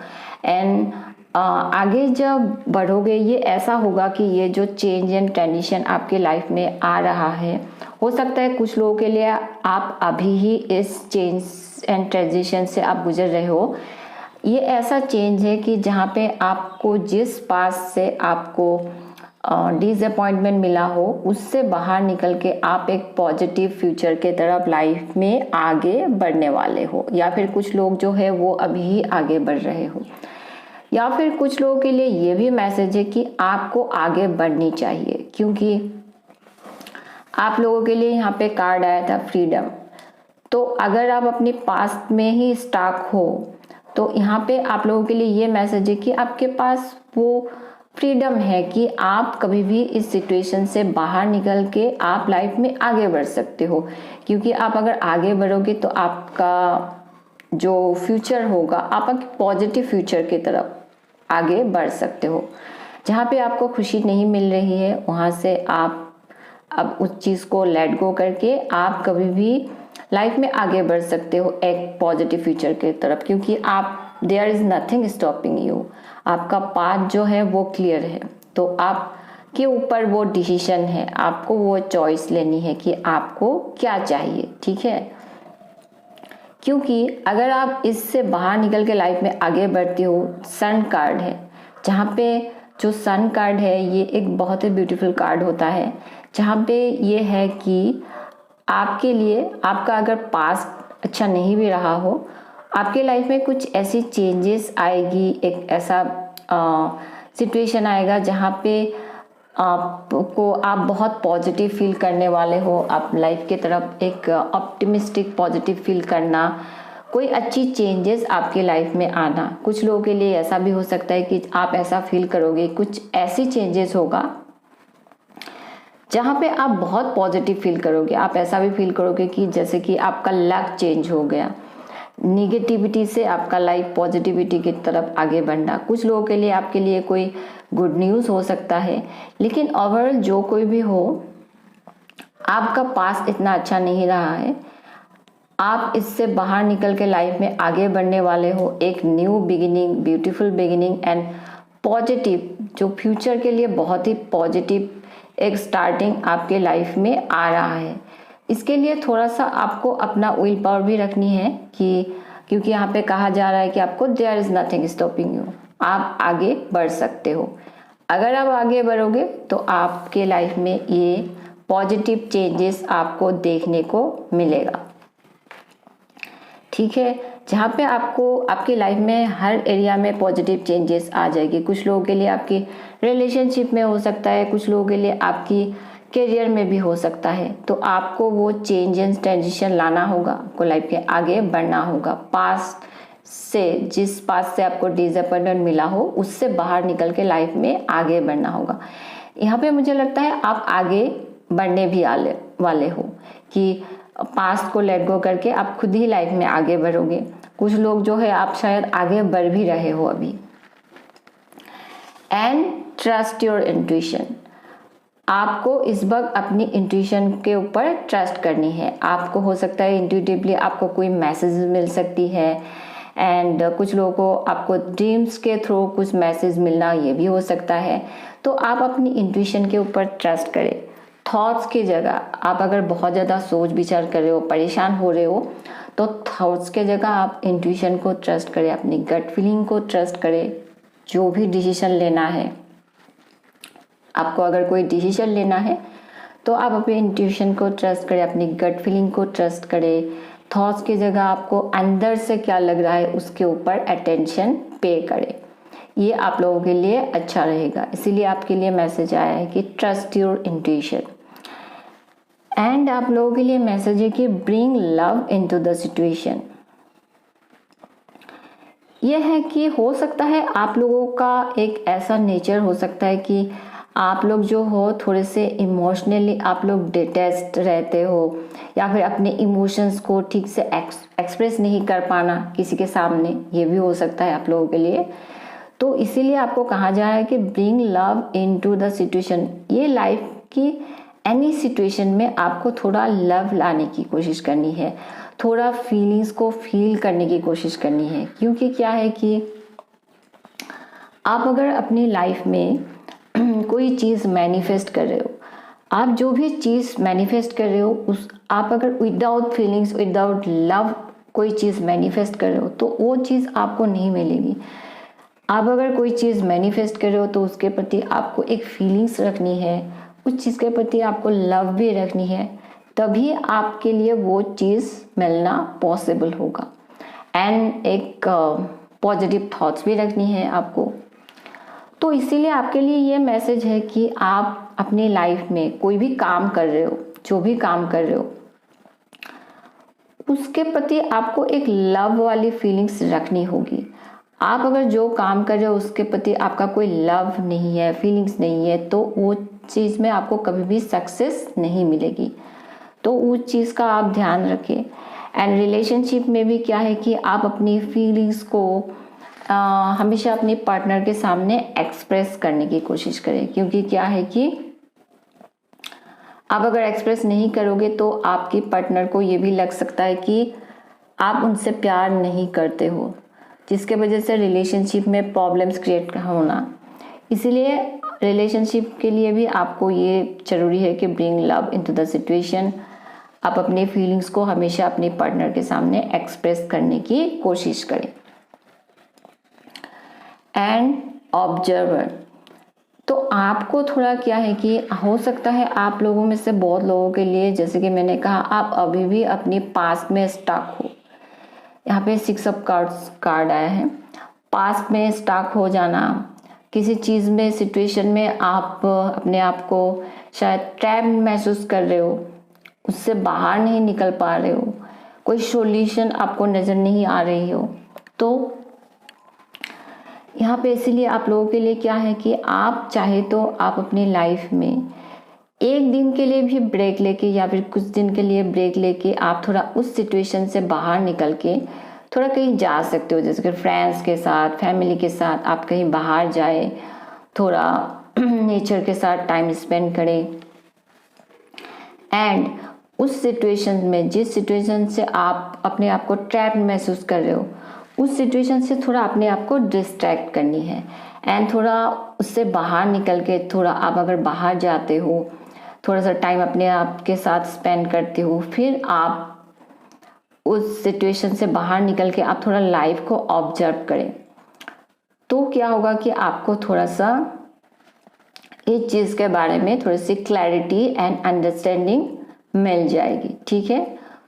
एंड आगे जब बढ़ोगे, ये ऐसा होगा कि ये जो चेंज एंड ट्रांजिशन आपके लाइफ में आ रहा है, हो सकता है कुछ लोगों के लिए आप अभी ही इस चेंज एंड ट्रांजिशन से आप गुजर रहे हो। ये ऐसा चेंज है कि जहाँ पे आपको जिस पास से आपको डिसअपॉइंटमेंट मिला हो, उससे बाहर निकल के आप एक पॉजिटिव फ्यूचर के तरफ लाइफ में आगे बढ़ने वाले हो। या फिर कुछ लोग जो है वो अभी ही आगे बढ़ रहे हो। या फिर कुछ लोगों के लिए ये भी मैसेज है कि आपको आगे बढ़नी चाहिए, क्योंकि आप लोगों के लिए यहाँ पे कार्ड आया था फ्रीडम। तो अगर आप अपनी पास्ट में ही स्टक हो तो यहाँ पे आप लोगों के लिए ये मैसेज है कि आपके पास वो फ्रीडम है कि आप कभी भी इस सिचुएशन से बाहर निकल के आप लाइफ में आगे बढ़ सकते हो। क्योंकि आप अगर आगे बढ़ोगे तो आपका जो फ्यूचर होगा, आप एक पॉजिटिव फ्यूचर की तरफ आगे बढ़ सकते हो। जहाँ पे आपको खुशी नहीं मिल रही है, वहाँ से आप अब उस चीज़ को लेट गो करके आप कभी भी लाइफ में आगे बढ़ सकते हो एक पॉजिटिव फ्यूचर की तरफ। क्योंकि आप there is nothing stopping you, आपका पाथ जो है वो क्लियर है। तो आपके ऊपर वो डिसीजन है, आपको वो चॉइस लेनी है कि आपको क्या चाहिए, ठीक है। क्योंकि अगर आप इससे बाहर निकल के लाइफ में आगे बढ़ती हो, सन कार्ड है, जहाँ पे जो सन कार्ड है ये एक बहुत ही ब्यूटीफुल कार्ड होता है, जहाँ पे ये है कि आपके लिए आपका अगर पास्ट अच्छा नहीं भी रहा हो, आपके लाइफ में कुछ ऐसी चेंजेस आएगी, एक ऐसा सिचुएशन आएगा जहाँ पे आपको आप बहुत पॉजिटिव फील करने वाले हो। आप लाइफ की तरफ एक ऑप्टिमिस्टिक पॉजिटिव फील करना, कोई अच्छी चेंजेस आपके लाइफ में आना। कुछ लोगों के लिए ऐसा भी हो सकता है कि आप ऐसा फील करोगे, कुछ ऐसी चेंजेस होगा जहाँ पे आप बहुत पॉजिटिव फील करोगे। आप ऐसा भी फील करोगे कि जैसे कि आपका लक चेंज हो गया, निगेटिविटी से आपका लाइफ पॉजिटिविटी की तरफ आगे बढ़ना। कुछ लोगों के लिए आपके लिए कोई गुड न्यूज़ हो सकता है। लेकिन ओवरऑल जो कोई भी हो, आपका पास्ट इतना अच्छा नहीं रहा है, आप इससे बाहर निकल के लाइफ में आगे बढ़ने वाले हो। एक new beginning, beautiful beginning and positive, जो फ्यूचर के लिए बहुत ही पॉजिटिव एक स्टार्टिंग आपके लाइफ में आ रहा है। इसके लिए थोड़ा सा आपको अपना विल पावर भी रखनी है कि क्योंकि यहाँ पे कहा जा रहा है कि आपको there is nothing stopping you, आप आगे बढ़ सकते हो। अगर आप आगे बढ़ोगे तो आपके लाइफ में ये पॉजिटिव चेंजेस आपको देखने को मिलेगा, ठीक है। जहाँ पे आपको आपकी लाइफ में हर एरिया में पॉजिटिव चेंजेस आ जाएगी। कुछ लोगों के लिए आपकी रिलेशनशिप में हो सकता है, कुछ लोगों के लिए आपकी करियर में भी हो सकता है। तो आपको वो चेंज एंड ट्रांजिशन लाना होगा, आपको लाइफ के आगे बढ़ना होगा। पास्ट से, जिस पास्ट से आपको डिसअपॉइंटमेंट मिला हो, उससे बाहर निकल के लाइफ में आगे बढ़ना होगा। यहाँ पे मुझे लगता है आप आगे बढ़ने भी वाले हो कि पास्ट को लेट गो करके आप खुद ही लाइफ में आगे बढ़ोगे। कुछ लोग जो है आप शायद आगे बढ़ भी रहे हो अभी। एंड ट्रस्ट योर इंट्यूशन, आपको इस वक्त अपनी इंट्यूशन के ऊपर ट्रस्ट करनी है। आपको हो सकता है इंट्यूटिवली आपको कोई मैसेज मिल सकती है, एंड कुछ लोगों को आपको ड्रीम्स के थ्रू कुछ मैसेज मिलना, ये भी हो सकता है। तो आप अपनी इंट्यूशन के ऊपर ट्रस्ट करें। थॉट्स की जगह आप अगर बहुत ज़्यादा सोच विचार कर रहे हो, परेशान हो रहे हो, तो थॉट्स के जगह आप इंट्यूशन को ट्रस्ट करें, अपनी गट फीलिंग को ट्रस्ट करें। जो भी डिसीजन लेना है, आपको अगर कोई डिसीजन लेना है तो आप अपने इंट्यूशन को ट्रस्ट करें, अपनी गट फीलिंग को ट्रस्ट करें। थॉट्स की जगह आपको अंदर से क्या लग रहा है उसके ऊपर अटेंशन पे करें। ये आप लोगों के लिए अच्छा रहेगा। इसीलिए आपके लिए मैसेज आया है कि ट्रस्ट योर इंट्यूशन। एंड आप लोगों के लिए मैसेज है कि bring love into the situation. यह है कि हो सकता है आप लोगों का एक ऐसा नेचर हो सकता है कि आप लोग जो हो थोड़े से इमोशनली आप लोग डिटेस्ट रहते हो, या फिर अपने इमोशंस को ठीक से एक्सप्रेस नहीं कर पाना किसी के सामने, ये भी हो सकता है आप लोगों के लिए। तो इसीलिए आपको कहा जा रहा है कि bring love into the situation. ये लाइफ की एनी सिचुएशन में आपको थोड़ा लव लाने की कोशिश करनी है, थोड़ा फीलिंग्स को फील करने की कोशिश करनी है। क्योंकि क्या है कि आप अगर अपनी लाइफ में कोई चीज़ मैनिफेस्ट कर रहे हो, आप जो भी चीज़ मैनिफेस्ट कर रहे हो उस आप अगर विदाउट फीलिंग्स विदाउट लव कोई चीज़ मैनिफेस्ट कर रहे हो तो वो चीज़ आपको नहीं मिलेगी। आप अगर कोई चीज़ मैनिफेस्ट कर रहे हो तो उसके प्रति आपको एक फीलिंग्स रखनी है, उस चीज़ के प्रति आपको लव भी रखनी है, तभी आपके लिए वो चीज़ मिलना पॉसिबल होगा। एंड एक पॉजिटिव थॉट्स भी रखनी है आपको। तो इसीलिए आपके लिए ये मैसेज है कि आप अपनी लाइफ में कोई भी काम कर रहे हो, जो भी काम कर रहे हो, उसके प्रति आपको एक लव वाली फीलिंग्स रखनी होगी। आप अगर जो काम कर रहे हो उसके प्रति आपका कोई लव नहीं है, फीलिंग्स नहीं है, तो वो चीज़ में आपको कभी भी सक्सेस नहीं मिलेगी। तो उस चीज़ का आप ध्यान रखें। एंड रिलेशनशिप में भी क्या है कि आप अपनी फीलिंग्स को हमेशा अपने पार्टनर के सामने एक्सप्रेस करने की कोशिश करें। क्योंकि क्या है कि आप अगर एक्सप्रेस नहीं करोगे तो आपकी पार्टनर को ये भी लग सकता है कि आप उनसे प्यार नहीं करते हो, जिसके वजह से रिलेशनशिप में प्रॉब्लम्स क्रिएट होना। इसीलिए रिलेशनशिप के लिए भी आपको ये ज़रूरी है कि bring love into the situation. आप अपने फीलिंग्स को हमेशा अपने पार्टनर के सामने एक्सप्रेस करने की कोशिश करें। एंड ऑब्जर्वर, तो आपको थोड़ा क्या है कि हो सकता है आप लोगों में से बहुत लोगों के लिए, जैसे कि मैंने कहा, आप अभी भी अपनी पास्ट में स्टक हो। यहाँ पे 6 ऑफ कार्ड आया है। पास्ट में स्टक हो जाना, किसी चीज़ में, सिचुएशन में आप अपने आप को शायद ट्रैप महसूस कर रहे हो, उससे बाहर नहीं निकल पा रहे हो, कोई सॉल्यूशन आपको नज़र नहीं आ रही हो। तो यहाँ पे इसीलिए आप लोगों के लिए क्या है कि आप चाहे तो आप अपनी लाइफ में एक दिन के लिए भी ब्रेक लेके या फिर कुछ दिन के लिए ब्रेक लेके आप थोड़ा उस सिचुएशन से बाहर निकल के थोड़ा कहीं जा सकते हो। जैसे कि फ्रेंड्स के साथ, फैमिली के साथ आप कहीं बाहर जाए, थोड़ा नेचर के साथ टाइम स्पेंड करें। एंड उस सिचुएशन में, जिस सिचुएशन से आप अपने आप को ट्रैप महसूस कर रहे हो, उस सिचुएशन से थोड़ा अपने आप को डिस्ट्रैक्ट करनी है। एंड थोड़ा उससे बाहर निकल के, थोड़ा आप अगर बाहर जाते हो, थोड़ा सा टाइम अपने आप के साथ स्पेंड करते हो, फिर आप उस सिचुएशन से बाहर निकल के आप थोड़ा लाइफ को ऑब्जर्व करें, तो क्या होगा कि आपको थोड़ा सा इस चीज़ के बारे में थोड़ी सी क्लैरिटी एंड अंडरस्टैंडिंग मिल जाएगी। ठीक है,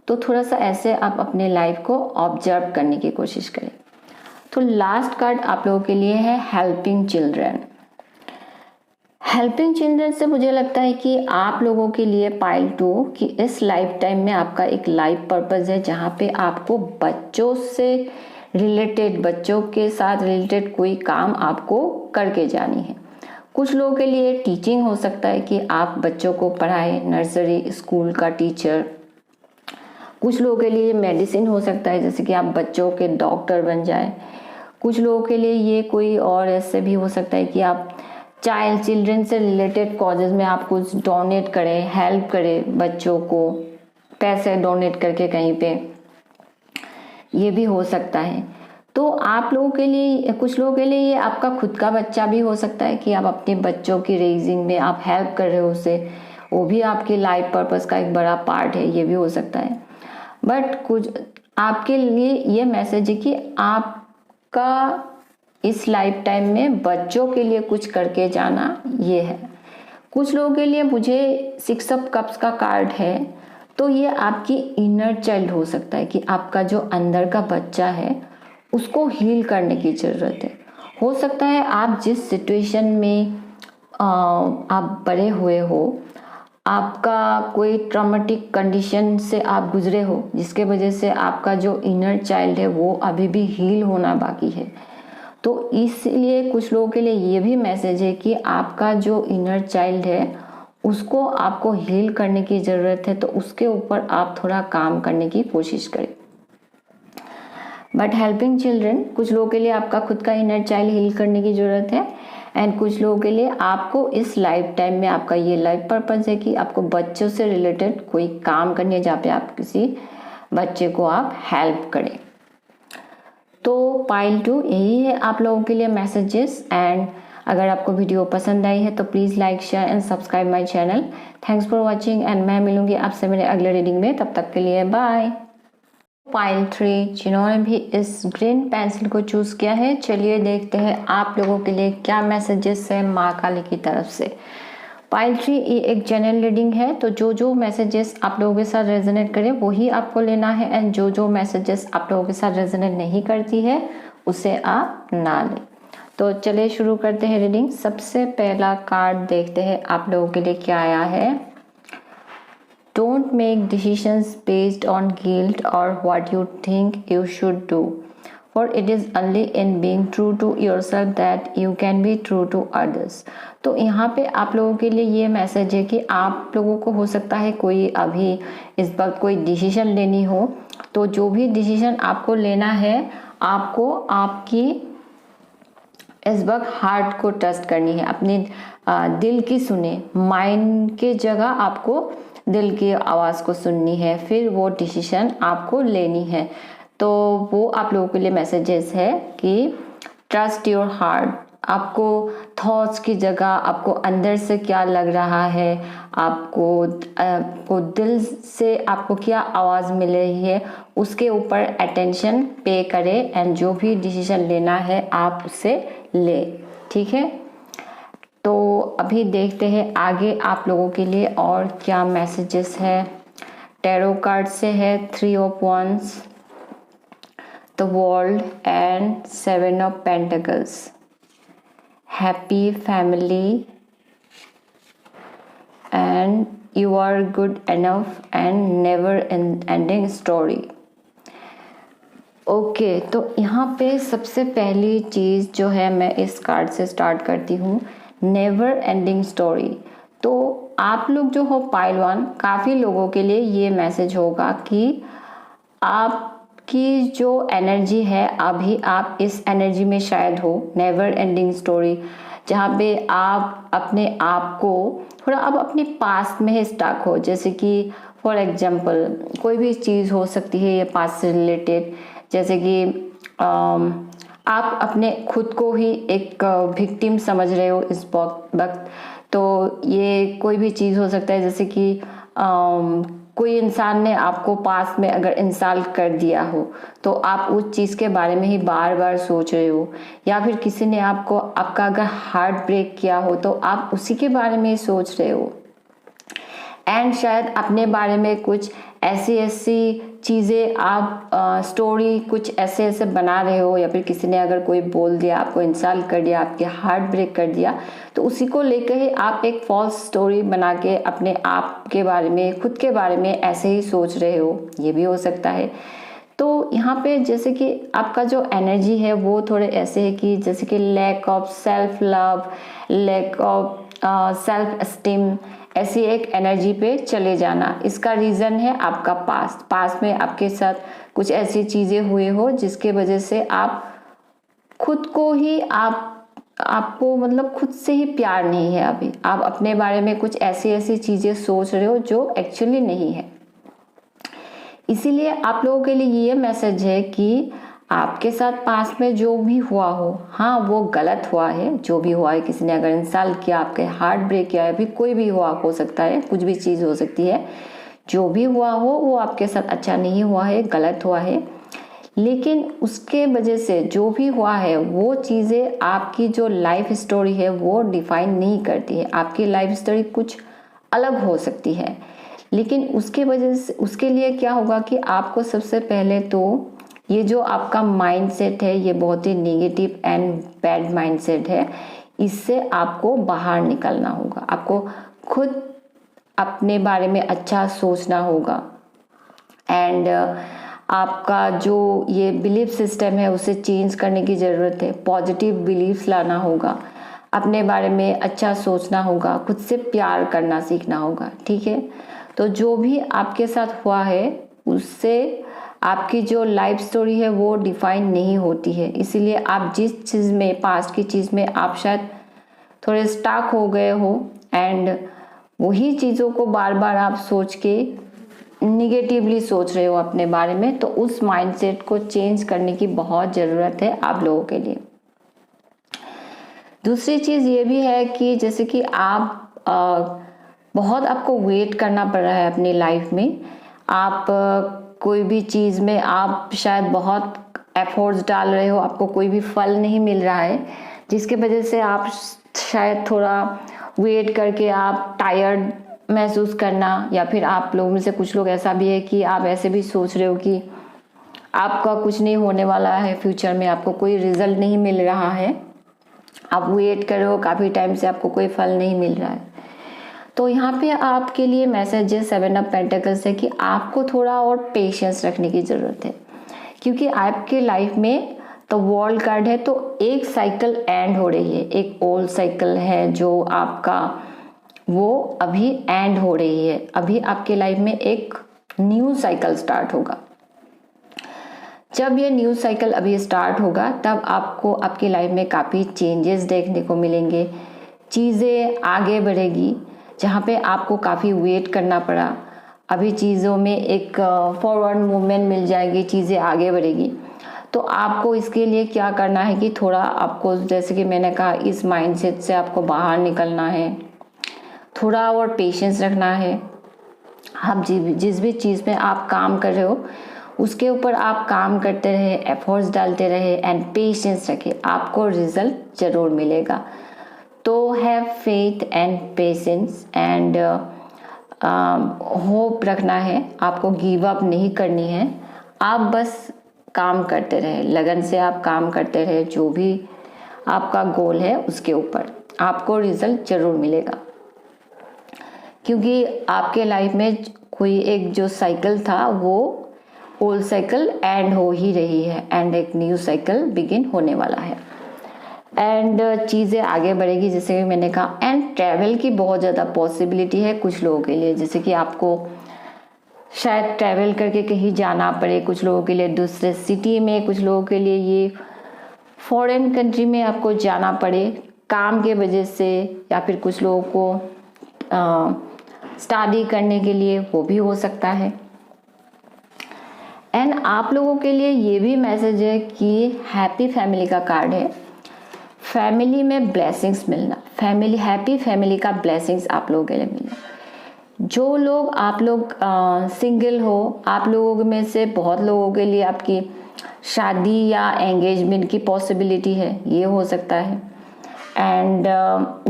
तो थोड़ा सा ऐसे आप अपने लाइफ को ऑब्जर्व करने की कोशिश करें। तो लास्ट कार्ड आप लोगों के लिए है हेल्पिंग चिल्ड्रन। हेल्पिंग चिल्ड्रन से मुझे लगता है कि आप लोगों के लिए पाइल 2 कि इस लाइफ टाइम में आपका एक लाइफ पर्पस है, जहाँ पे आपको बच्चों से रिलेटेड, बच्चों के साथ रिलेटेड कोई काम आपको करके जानी है। कुछ लोगों के लिए टीचिंग हो सकता है कि आप बच्चों को पढ़ाएं, नर्सरी स्कूल का टीचर। कुछ लोगों के लिए मेडिसिन हो सकता है, जैसे कि आप बच्चों के डॉक्टर बन जाए। कुछ लोगों के लिए ये कोई और ऐसे भी हो सकता है कि आप चिल्ड्रन से रिलेटेड कॉजेज में आप कुछ डोनेट करें, हेल्प करें, बच्चों को पैसे डोनेट करके कहीं पे, ये भी हो सकता है। तो आप लोगों के लिए, कुछ लोगों के लिए ये आपका खुद का बच्चा भी हो सकता है कि आप अपने बच्चों की रेजिंग में आप हेल्प कर रहे हो उसे, वो भी आपकी लाइफ पर्पस का एक बड़ा पार्ट है, ये भी हो सकता है। बट कुछ आपके लिए ये मैसेज है कि आपका इस लाइफ टाइम में बच्चों के लिए कुछ करके जाना ये है। कुछ लोगों के लिए मुझे 6 ऑफ कप्स का कार्ड है, तो ये आपकी इनर चाइल्ड हो सकता है कि आपका जो अंदर का बच्चा है उसको हील करने की ज़रूरत है। हो सकता है आप जिस सिचुएशन में आप बड़े हुए हो, आपका कोई ट्रॉमेटिक कंडीशन से आप गुजरे हो, जिसके वजह से आपका जो इनर चाइल्ड है वो अभी भी हील होना बाकी है। तो इसलिए कुछ लोगों के लिए ये भी मैसेज है कि आपका जो इनर चाइल्ड है उसको आपको हील करने की ज़रूरत है, तो उसके ऊपर आप थोड़ा काम करने की कोशिश करें। बट हेल्पिंग चिल्ड्रन, कुछ लोगों के लिए आपका खुद का इनर चाइल्ड हील करने की ज़रूरत है, एंड कुछ लोगों के लिए आपको इस लाइफ टाइम में आपका ये लाइफ पर्पस है कि आपको बच्चों से रिलेटेड कोई काम करनी है जहाँ पे आप किसी बच्चे को आप हेल्प करें। तो पाइल 2 यही है आप लोगों के लिए मैसेजेस। एंड अगर आपको वीडियो पसंद आई है तो please like, share and subscribe my channel. Thanks for watching, and मैं मिलूंगी आपसे मेरे अगले रीडिंग में। तब तक के लिए बाय। पाइल 3, जिन्होंने भी इस ग्रीन पेंसिल को चूज़ किया है, चलिए देखते हैं आप लोगों के लिए क्या मैसेजेस है माँ काली की तरफ से। पाइल 3 ये एक जनरल रीडिंग है, तो जो जो मैसेजेस आप लोगों के साथ रेजोनेट करे वही आपको लेना है, एंड जो जो मैसेजेस आप लोगों के साथ रेजोनेट नहीं करती है उसे आप ना लें। तो चलिए शुरू करते हैं रीडिंग। सबसे पहला कार्ड देखते हैं आप लोगों के लिए क्या आया है। Don't make decisions based on guilt और what you think you should do, for it is only in being true to yourself that you can be true to others। तो यहाँ पे आप लोगों के लिए ये मैसेज है कि आप लोगों को हो सकता है कोई अभी इस वक्त कोई डिसीजन लेनी हो, तो जो भी डिसीजन आपको लेना है आपको आपकी इस वक्त हार्ट को ट्रस्ट करनी है, अपने दिल की सुने, माइंड के जगह आपको दिल की आवाज़ को सुननी है, फिर वो डिसीजन आपको लेनी है। तो वो आप लोगों के लिए मैसेजेस है कि ट्रस्ट योर हार्ट। आपको थॉट्स की जगह आपको अंदर से क्या लग रहा है, आपको दिल से आपको क्या आवाज़ मिल रही है, उसके ऊपर अटेंशन पे करें, एंड जो भी डिसीजन लेना है आप उसे ले, ठीक है। तो अभी देखते हैं आगे आप लोगों के लिए और क्या मैसेजेस है। टैरो कार्ड से है 3 of wands, The World and 7 of Pentacles, happy family, and you are good enough and never ending story। Okay, तो यहाँ पे सबसे पहली चीज़ जो है मैं इस कार्ड से स्टार्ट करती हूँ, नेवर एंडिंग स्टोरी। तो आप लोग जो हो पाइल 1, काफ़ी लोगों के लिए ये मैसेज होगा कि आप की जो एनर्जी है अभी आप इस एनर्जी में शायद हो, नेवर एंडिंग स्टोरी, जहाँ पे आप अपने आप को थोड़ा अब अपने पास्ट में ही स्टक हो। जैसे कि फॉर एग्जांपल कोई भी चीज़ हो सकती है ये पास्ट से रिलेटेड, जैसे कि आप अपने खुद को ही एक विक्टिम समझ रहे हो इस वक्त। तो ये कोई भी चीज़ हो सकता है, जैसे कि कोई इंसान ने आपको पास में अगर इंसल्ट कर दिया हो तो आप उस चीज़ के बारे में ही बार बार सोच रहे हो, या फिर किसी ने आपका अगर हार्ट ब्रेक किया हो तो आप उसी के बारे में ही सोच रहे हो, एंड शायद अपने बारे में कुछ ऐसी चीज़ें आप स्टोरी कुछ ऐसे बना रहे हो, या फिर किसी ने अगर कोई बोल दिया, आपको इंसल्ट कर दिया, आपके हार्ट ब्रेक कर दिया, तो उसी को लेकर ही आप एक फॉल्स स्टोरी बना के अपने आप के बारे में, खुद के बारे में ऐसे ही सोच रहे हो, ये भी हो सकता है। तो यहाँ पे जैसे कि आपका जो एनर्जी है वो थोड़े ऐसे है कि जैसे कि lack of self love, lack of self esteem, ऐसी एक एनर्जी पे चले जाना। इसका रीज़न है आपका पास्ट में आपके साथ कुछ ऐसी चीज़ें हुई हो जिसके वजह से आप खुद को ही आपको मतलब खुद से ही प्यार नहीं है। अभी आप अपने बारे में कुछ ऐसी चीज़ें सोच रहे हो जो एक्चुअली नहीं है। इसीलिए आप लोगों के लिए ये मैसेज है कि आपके साथ पास में जो भी हुआ हो, हाँ वो गलत हुआ है, जो भी हुआ है, किसी ने अगर इंसल्ट किया, आपके हार्ट ब्रेक किया है, भी कोई भी हुआ हो सकता है, कुछ भी चीज़ हो सकती है, जो भी हुआ हो वो आपके साथ अच्छा नहीं हुआ है, गलत हुआ है, लेकिन उसके वजह से जो भी हुआ है वो चीज़ें आपकी जो लाइफ स्टोरी है वो डिफाइन नहीं करती है। आपकी लाइफ स्टोरी कुछ अलग हो सकती है, लेकिन उसके वजह से उसके लिए क्या होगा कि आपको सबसे पहले तो ये जो आपका माइंडसेट है ये बहुत ही नेगेटिव एंड बैड माइंडसेट है, इससे आपको बाहर निकलना होगा। आपको खुद अपने बारे में अच्छा सोचना होगा एंड आपका जो ये बिलीफ सिस्टम है उसे चेंज करने की ज़रूरत है। पॉजिटिव बिलीफ्स लाना होगा, अपने बारे में अच्छा सोचना होगा, खुद से प्यार करना सीखना होगा, ठीक है। तो जो भी आपके साथ हुआ है उससे आपकी जो लाइफ स्टोरी है वो डिफाइन नहीं होती है, इसीलिए आप जिस चीज़ में, पास्ट की चीज़ में आप शायद थोड़े स्टक हो गए हो एंड वही चीज़ों को बार बार आप सोच के निगेटिवली सोच रहे हो अपने बारे में, तो उस माइंडसेट को चेंज करने की बहुत ज़रूरत है आप लोगों के लिए। दूसरी चीज़ ये भी है कि जैसे कि आप बहुत आपको वेट करना पड़ रहा है अपनी लाइफ में। आप कोई भी चीज़ में आप शायद बहुत एफर्ट्स डाल रहे हो, आपको कोई भी फल नहीं मिल रहा है, जिसके वजह से आप शायद थोड़ा वेट करके आप टायर्ड महसूस करना, या फिर आप लोगों में से कुछ लोग ऐसा भी है कि आप ऐसे भी सोच रहे हो कि आपका कुछ नहीं होने वाला है, फ्यूचर में आपको कोई रिजल्ट नहीं मिल रहा है, आप वेट कर रहे हो काफ़ी टाइम से, आपको कोई फल नहीं मिल रहा है। तो यहाँ पे आपके लिए मैसेज है 7 ऑफ पेंटिकल्स है कि आपको थोड़ा और पेशेंस रखने की ज़रूरत है, क्योंकि आपके लाइफ में तो वर्ल्ड कार्ड है, तो एक साइकिल एंड हो रही है, एक ओल्ड साइकिल है जो आपका वो अभी एंड हो रही है। अभी आपके लाइफ में एक न्यू साइकिल स्टार्ट होगा। जब ये न्यू साइकिल अभी स्टार्ट होगा तब आपको आपकी लाइफ में काफ़ी चेंजेस देखने को मिलेंगे, चीज़ें आगे बढ़ेगी। जहाँ पे आपको काफ़ी वेट करना पड़ा, अभी चीज़ों में एक फॉरवर्ड मूवमेंट मिल जाएगी, चीज़ें आगे बढ़ेगी। तो आपको इसके लिए क्या करना है कि थोड़ा आपको, जैसे कि मैंने कहा, इस माइंडसेट से आपको बाहर निकलना है, थोड़ा और पेशेंस रखना है। आप जिस भी चीज़ में आप काम कर रहे हो उसके ऊपर आप काम करते रहे, एफर्ट्स डालते रहे एंड पेशेंस रखें, आपको रिजल्ट ज़रूर मिलेगा। तो have faith and patience and hope रखना है, आपको गिव अप नहीं करनी है, आप बस काम करते रहे, लगन से आप काम करते रहे, जो भी आपका गोल है उसके ऊपर आपको रिजल्ट ज़रूर मिलेगा। क्योंकि आपके लाइफ में कोई एक जो साइकिल था वो ओल्ड साइकिल एंड हो ही रही है एंड एक न्यू साइकिल बिगिन होने वाला है एंड चीज़ें आगे बढ़ेगी, जैसे कि मैंने कहा। एंड ट्रैवल की बहुत ज़्यादा पॉसिबिलिटी है कुछ लोगों के लिए, जैसे कि आपको शायद ट्रैवल करके कहीं जाना पड़े, कुछ लोगों के लिए दूसरे सिटी में, कुछ लोगों के लिए ये फॉरेन कंट्री में आपको जाना पड़े काम के वजह से, या फिर कुछ लोगों को स्टडी करने के लिए, वो भी हो सकता है। एंड आप लोगों के लिए ये भी मैसेज है कि हैप्पी फैमिली का कार्ड है, फैमिली में ब्लेसिंग्स मिलना, फैमिली, हैप्पी फैमिली का ब्लेसिंग्स आप लोगों के लिए मिलना। जो लोग, आप लोग सिंगल हो, आप लोगों में से बहुत लोगों के लिए आपकी शादी या एंगेजमेंट की पॉसिबिलिटी है, ये हो सकता है। एंड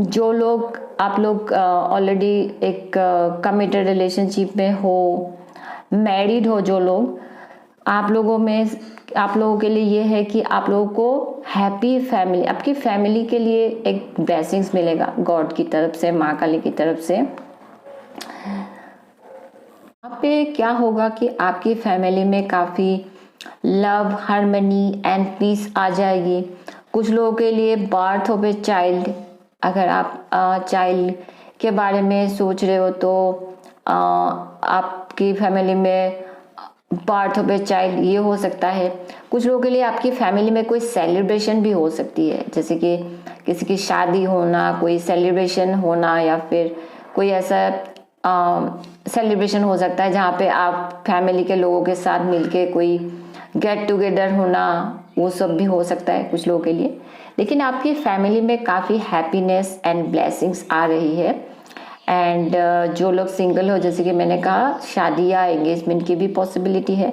जो लोग, आप लोग ऑलरेडी एक कमिटेड रिलेशनशिप में हो, मैरिड हो, जो लोग, आप लोगों में, आप लोगों के लिए ये है कि आप लोगों को हैप्पी फैमिली, आपकी फैमिली के लिए एक ब्लेसिंग्स मिलेगा गॉड की तरफ से, माँ काली की तरफ से। यहाँ पे क्या होगा कि आपकी फैमिली में काफ़ी लव, हार्मनी एंड पीस आ जाएगी। कुछ लोगों के लिए बर्थ ऑफ ए चाइल्ड, अगर आप चाइल्ड के बारे में सोच रहे हो तो आपकी फैमिली में बर्थ ऑफ ए चाइल्ड ये हो सकता है। कुछ लोगों के लिए आपकी फैमिली में कोई सेलिब्रेशन भी हो सकती है, जैसे कि किसी की शादी होना, कोई सेलिब्रेशन होना, या फिर कोई ऐसा सेलिब्रेशन हो सकता है जहाँ पे आप फैमिली के लोगों के साथ मिलके कोई गेट टुगेदर होना, वो सब भी हो सकता है कुछ लोगों के लिए। लेकिन आपकी फैमिली में काफ़ी हैप्पीनेस एंड ब्लेसिंग्स आ रही है। एंड जो लोग सिंगल हो, जैसे कि मैंने कहा, शादी या एंगेजमेंट की भी पॉसिबिलिटी है।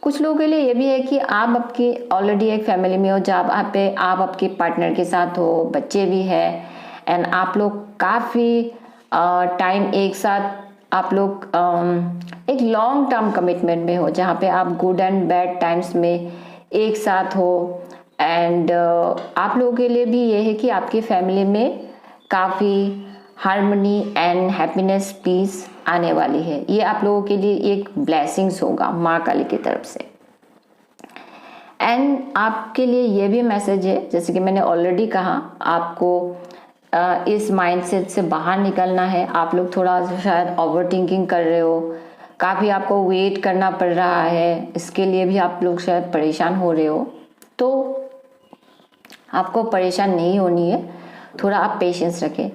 कुछ लोगों के लिए ये भी है कि आप आपकी ऑलरेडी एक फैमिली में हो, जहाँ पे आप आपके पार्टनर के साथ हो, बच्चे भी है एंड आप लोग काफ़ी टाइम एक साथ आप लोग एक लॉन्ग टर्म कमिटमेंट में हो, जहाँ पे आप गुड एंड बैड टाइम्स में एक साथ हो। एंड आप लोगों के लिए भी ये है कि आपकी फैमिली में काफ़ी हार्मनी एंड हैप्पीनेस, पीस आने वाली है। ये आप लोगों के लिए एक ब्लेसिंग्स होगा माँ काली की तरफ से। एंड आपके लिए ये भी मैसेज है, जैसे कि मैंने ऑलरेडी कहा, आपको इस माइंडसेट से बाहर निकलना है। आप लोग थोड़ा शायद ओवर थिंकिंग कर रहे हो, काफ़ी आपको वेट करना पड़ रहा है, इसके लिए भी आप लोग शायद परेशान हो रहे हो। तो आपको परेशान नहीं होनी है, थोड़ा आप पेशेंस रखें।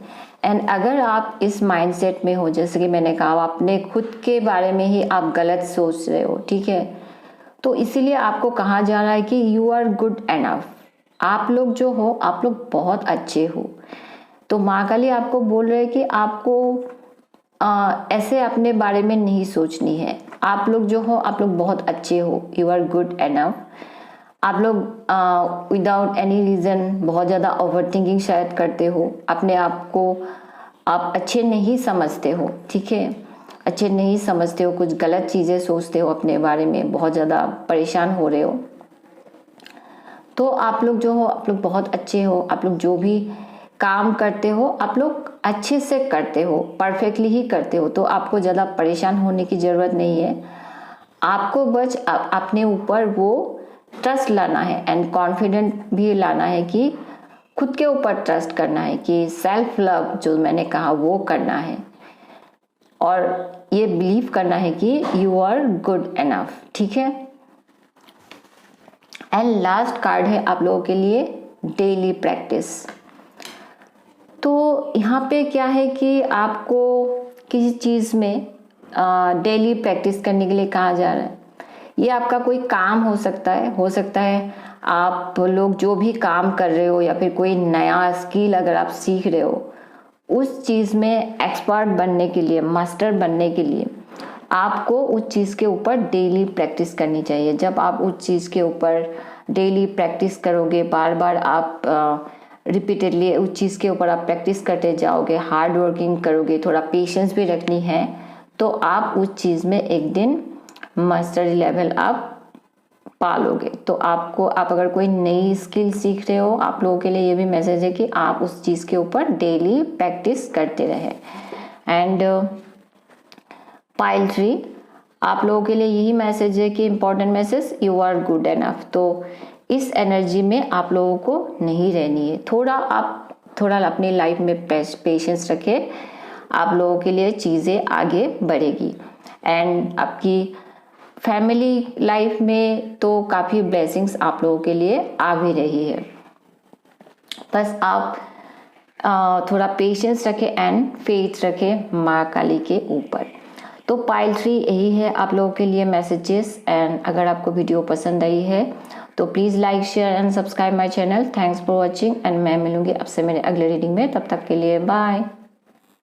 एंड अगर आप इस माइंडसेट में हो, जैसे कि मैंने कहा, अपने खुद के बारे में ही आप गलत सोच रहे हो, ठीक है, तो इसीलिए आपको कहा जा रहा है कि यू आर गुड एनफ। आप लोग जो हो, आप लोग बहुत अच्छे हो। तो माँ काली आपको बोल रहे हैं कि आपको ऐसे अपने बारे में नहीं सोचनी है। आप लोग जो हो, आप लोग बहुत अच्छे हो, यू आर गुड एनफ। आप लोग विदाउट एनी रीज़न बहुत ज़्यादा ओवर थिंकिंग शायद करते हो, अपने आप को आप अच्छे नहीं समझते हो, ठीक है, अच्छे नहीं समझते हो, कुछ गलत चीज़ें सोचते हो अपने बारे में, बहुत ज़्यादा परेशान हो रहे हो। तो आप लोग जो हो, आप लोग बहुत अच्छे हो। आप लोग जो भी काम करते हो, आप लोग अच्छे से करते हो, परफेक्टली ही करते हो। तो आपको ज़्यादा परेशान होने की ज़रूरत नहीं है। आपको बस अपने ऊपर वो ट्रस्ट लाना है एंड कॉन्फिडेंट भी लाना है, कि खुद के ऊपर ट्रस्ट करना है, कि सेल्फ लव जो मैंने कहा वो करना है, और ये बिलीव करना है कि यू आर गुड एनफ, ठीक है। एंड लास्ट कार्ड है आप लोगों के लिए डेली प्रैक्टिस। तो यहाँ पे क्या है कि आपको किसी चीज़ में डेली प्रैक्टिस करने के लिए कहा जा रहा है। ये आपका कोई काम हो सकता है आप लोग जो भी काम कर रहे हो, या फिर कोई नया स्किल अगर आप सीख रहे हो, उस चीज़ में एक्सपर्ट बनने के लिए, मास्टर बनने के लिए आपको उस चीज़ के ऊपर डेली प्रैक्टिस करनी चाहिए। जब आप उस चीज़ के ऊपर डेली प्रैक्टिस करोगे, बार बार आप रिपीटेडली उस चीज़ के ऊपर आप प्रैक्टिस करते जाओगे, हार्ड वर्किंग करोगे, थोड़ा पेशेंस भी रखनी है, तो आप उस चीज़ में एक दिन मास्टरी लेवल आप पालोगे। तो आप अगर कोई नई स्किल सीख रहे हो, आप लोगों के लिए ये भी मैसेज है कि आप उस चीज़ के ऊपर डेली प्रैक्टिस करते रहे। एंड पाइल ट्री, आप लोगों के लिए यही मैसेज है कि important message, you are good enough. तो इस एनर्जी में आप लोगों को नहीं रहनी है। थोड़ा अपनी लाइफ में पेशेंस रखें, आप लोगों के लिए चीज़ें आगे बढ़ेगी। एंड आपकी फैमिली लाइफ में तो काफ़ी ब्लेसिंग्स आप लोगों के लिए आ भी रही है। बस आप थोड़ा पेशेंस रखें एंड फेथ रखें माँ काली के ऊपर। तो पाइल ट्री यही है आप लोगों के लिए मैसेजेस। एंड अगर आपको वीडियो पसंद आई है तो please like, share and subscribe my channel. Thanks for watching and मैं मिलूंगी आपसे मेरे अगले रीडिंग में। तब तक के लिए बाय।